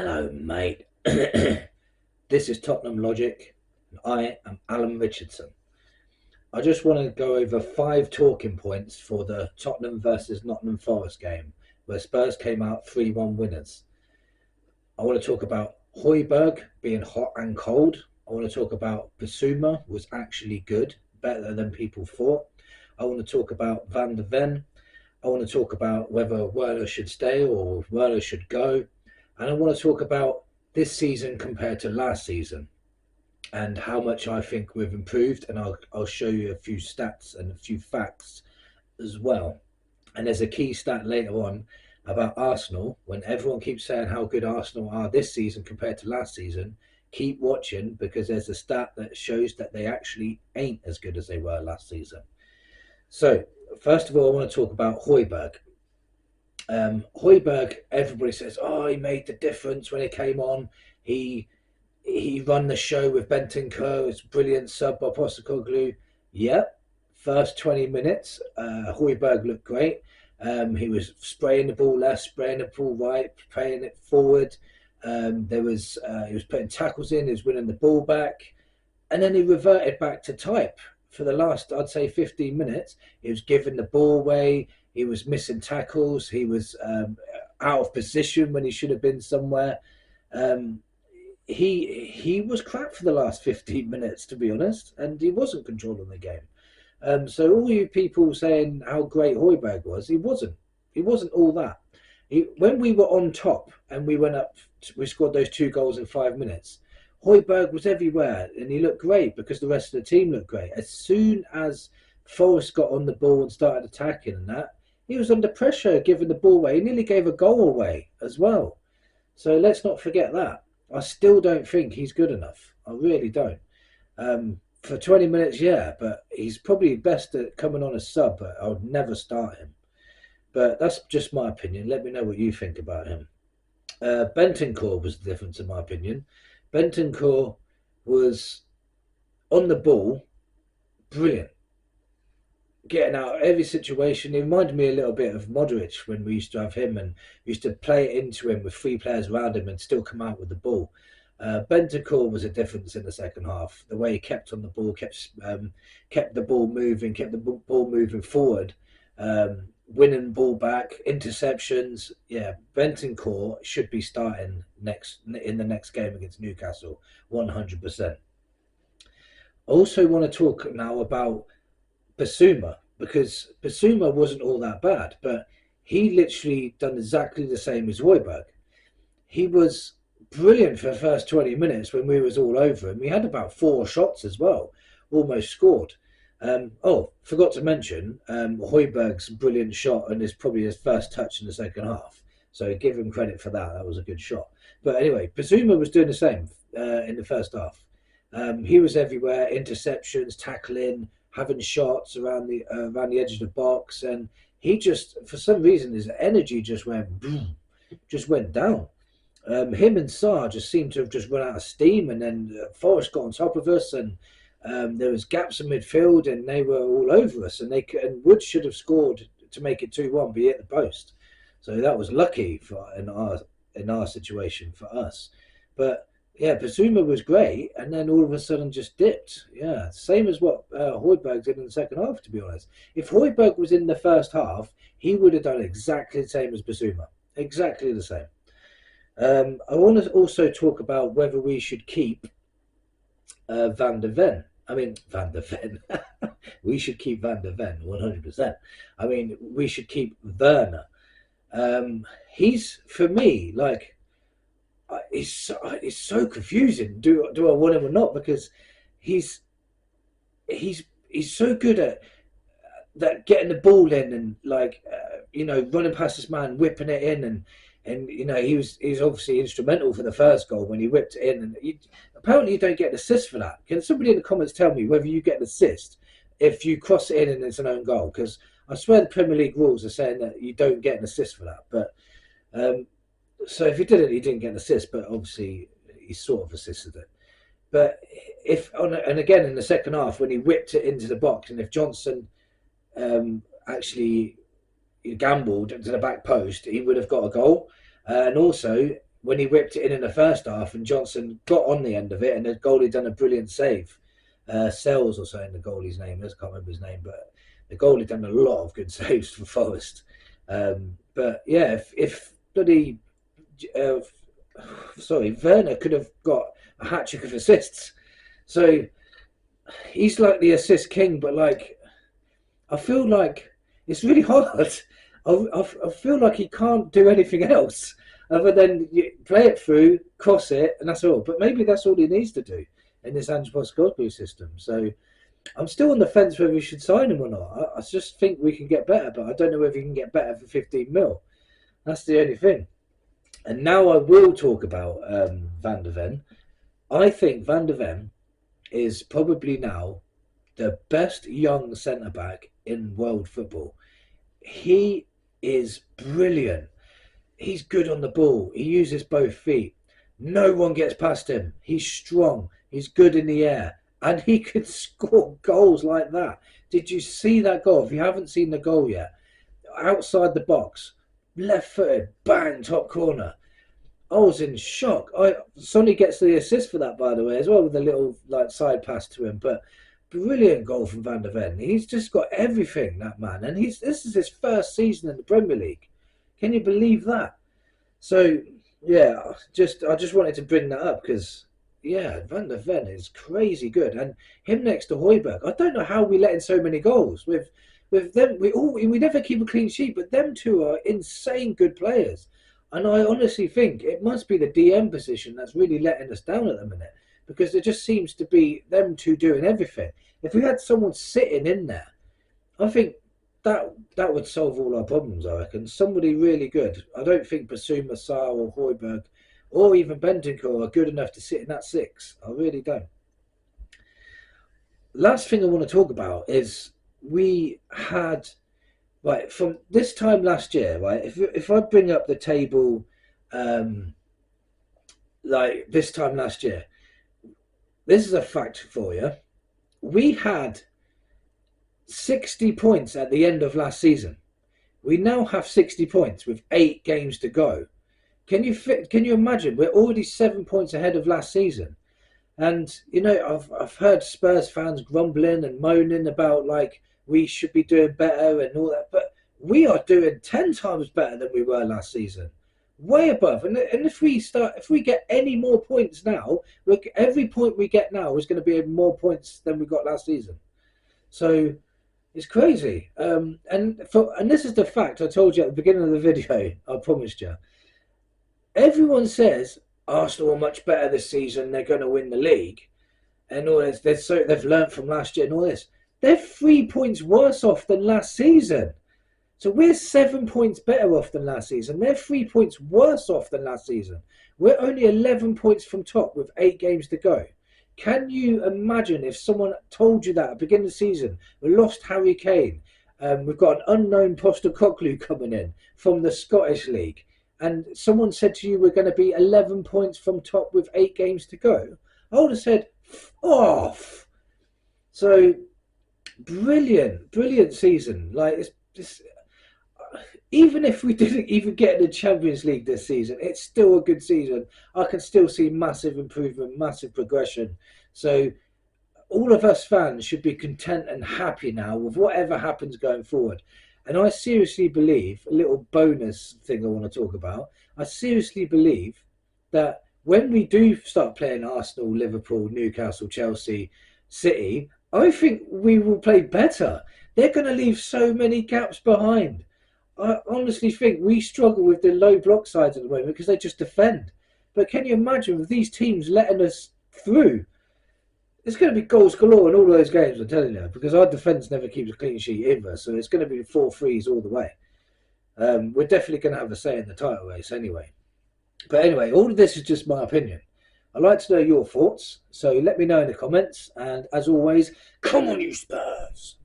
Hello, mate. This is Tottenham Logic, and I am Alan Richardson. I just want to go over 5 talking points for the Tottenham versus Nottingham Forest game, where Spurs came out 3-1 winners. I want to talk about Højbjerg being hot and cold. I want to talk about Basuma was actually good, better than people thought. I want to talk about Van de Ven. I want to talk about whether Werner should stay or Werner should go. And I want to talk about this season compared to last season and how much I think we've improved. And I'll show you a few stats and a few facts as well. And there's a key stat later on about Arsenal. When everyone keeps saying how good Arsenal are this season compared to last season, keep watching because there's a stat that shows that they actually ain't as good as they were last season. So, first of all, I want to talk about Højbjerg. Højbjerg, everybody says, oh, he made the difference when he came on. He run the show with Bentancur. It's brilliant sub by Postecoglou. Yep, first 20 minutes, Højbjerg looked great. He was spraying the ball left, spraying the ball right, playing it forward. He was putting tackles in, he was winning the ball back. And then he reverted back to type for the last, I'd say, 15 minutes. He was giving the ball away. He was missing tackles. He was out of position when he should have been somewhere. He was crap for the last 15 minutes, to be honest, and he wasn't controlling the game. So all you people saying how great Højbjerg was, he wasn't. He wasn't all that. When we were on top and we went up, we scored those 2 goals in 5 minutes. Højbjerg was everywhere, and he looked great because the rest of the team looked great. As soon as Forrest got on the ball and started attacking and that, he was under pressure, giving the ball away. He nearly gave a goal away as well. So let's not forget that. I still don't think he's good enough. I really don't. For 20 minutes, yeah, but he's probably best at coming on as sub, but I would never start him. But that's just my opinion. Let me know what you think about him. Bentancur was the difference in my opinion. Bentancur was on the ball, brilliant. Getting out of every situation. He reminded me a little bit of Modric when we used to have him and used to play it into him with 3 players around him and still come out with the ball. Bentancur was a difference in the second half. The way he kept on the ball, kept the ball moving, kept the ball moving forward, winning ball back, interceptions. Yeah, Bentancur should be starting in the next game against Newcastle, 100%. I also want to talk now about Basuma, because Basuma wasn't all that bad, but he literally done exactly the same as Højbjerg. He was brilliant for the first 20 minutes when we was all over him. He had about 4 shots as well, almost scored. Forgot to mention Højbjerg's brilliant shot, and it's probably his first touch in the second half. So give him credit for that. That was a good shot. But anyway, Basuma was doing the same in the first half. He was everywhere, interceptions, tackling, having shots around the edge of the box, and he just, for some reason, his energy just went boom, just went down. Him and Sarr just seemed to have just run out of steam, and then Forrest got on top of us, and there was gaps in midfield, and they were all over us, and Wood should have scored to make it 2-1, but he hit the post. So that was lucky in our situation for us. But yeah, Basuma was great, and then all of a sudden just dipped. Yeah, same as what Højbjerg did in the second half, to be honest. If Højbjerg was in the first half, he would have done exactly the same as Basuma. Exactly the same. I want to also talk about whether we should keep Van de Ven. Van de Ven. We should keep Van de Ven, 100%. We should keep Werner. He's, for me, like, it's so confusing. Do I want him or not? Because he's so good at that, getting the ball in and running past this man, whipping it in, and he's obviously instrumental for the first goal when he whipped it in. And apparently you don't get an assist for that. Can somebody in the comments tell me whether you get an assist if you cross it in and it's an own goal? Because I swear the Premier League rules are saying that you don't get an assist for that. But so if he didn't get an assist, but obviously he sort of assisted it. But and again in the second half when he whipped it into the box, and if Johnson actually gambled to the back post, he would have got a goal. And also when he whipped it in the first half, and Johnson got on the end of it, and the goalie done a brilliant save. Sells or something, the goalie's name is. I can't remember his name, but the goalie done a lot of good saves for Forrest. But yeah, if bloody uh, Werner could have got a hat trick of assists, so he's like the assist king. But like, I feel like it's really hard. I feel like he can't do anything else other than play it through, cross it, and that's all. But maybe that's all he needs to do in this Ange Postecoglou system. So I'm still on the fence whether we should sign him or not. I just think we can get better, but I don't know whether we can get better for 15 mil. That's the only thing. And now I will talk about Van der Ven. I think Van der Ven is probably now the best young centre back in world football. He is brilliant. He's good on the ball. He uses both feet. No one gets past him. He's strong. He's good in the air. And he could score goals like that. Did you see that goal? If you haven't seen the goal yet, outside the box, left footed, bang, top corner. I was in shock. Sonny gets the assist for that, by the way, as well, with a little like side pass to him. But brilliant goal from Van der Ven. He's just got everything, that man. And this is his first season in the Premier League. Can you believe that? So yeah, I just wanted to bring that up because yeah, Van der Ven is crazy good, and him next to Højbjerg. I don't know how we let in so many goals with them. We never keep a clean sheet, but them two are insane good players. And I honestly think it must be the DM position that's really letting us down at the minute, because there just seems to be them two doing everything. If we had someone sitting in there, I think that would solve all our problems, I reckon. Somebody really good. I don't think Basuma, Sarr or Højbjerg or even Bentancur are good enough to sit in that six. I really don't. Last thing I want to talk about is we had, right, from this time last year, right, if I bring up the table like this time last year, this is a fact for you. We had 60 points at the end of last season. We now have 60 points with 8 games to go. Can you imagine? We're already 7 points ahead of last season. And you know, I've heard Spurs fans grumbling and moaning about like we should be doing better and all that, but we are doing 10 times better than we were last season. Way above. And if we get any more points now, look, every point we get now is going to be more points than we got last season. So it's crazy. And this is the fact I told you at the beginning of the video. I promised you. Everyone says Arsenal are much better this season. They're going to win the league, and all this. They've learned from last year and all this. They're 3 points worse off than last season. So we're 7 points better off than last season. They're 3 points worse off than last season. We're only 11 points from top with 8 games to go. Can you imagine if someone told you that at the beginning of the season? We lost Harry Kane. We've got an unknown Postecoglou coming in from the Scottish League. And someone said to you we're going to be 11 points from top with 8 games to go. I would have said, off. So, brilliant season. Like, it's even if we didn't even get in the Champions League this season, it's still a good season. I can still see massive improvement, massive progression. So all of us fans should be content and happy now with whatever happens going forward. And I seriously believe, a little bonus thing I want to talk about, I seriously believe that when we do start playing Arsenal, Liverpool, Newcastle, Chelsea, City, I think we will play better. They're going to leave so many gaps behind. I honestly think we struggle with the low block sides at the moment because they just defend. But can you imagine with these teams letting us through? It's going to be goals galore in all those games, I'm telling you, because our defence never keeps a clean sheet either. So it's going to be 4-3s all the way. We're definitely going to have a say in the title race anyway. But anyway, all of this is just my opinion. I'd like to know your thoughts. So let me know in the comments. And as always, come on, you Spurs!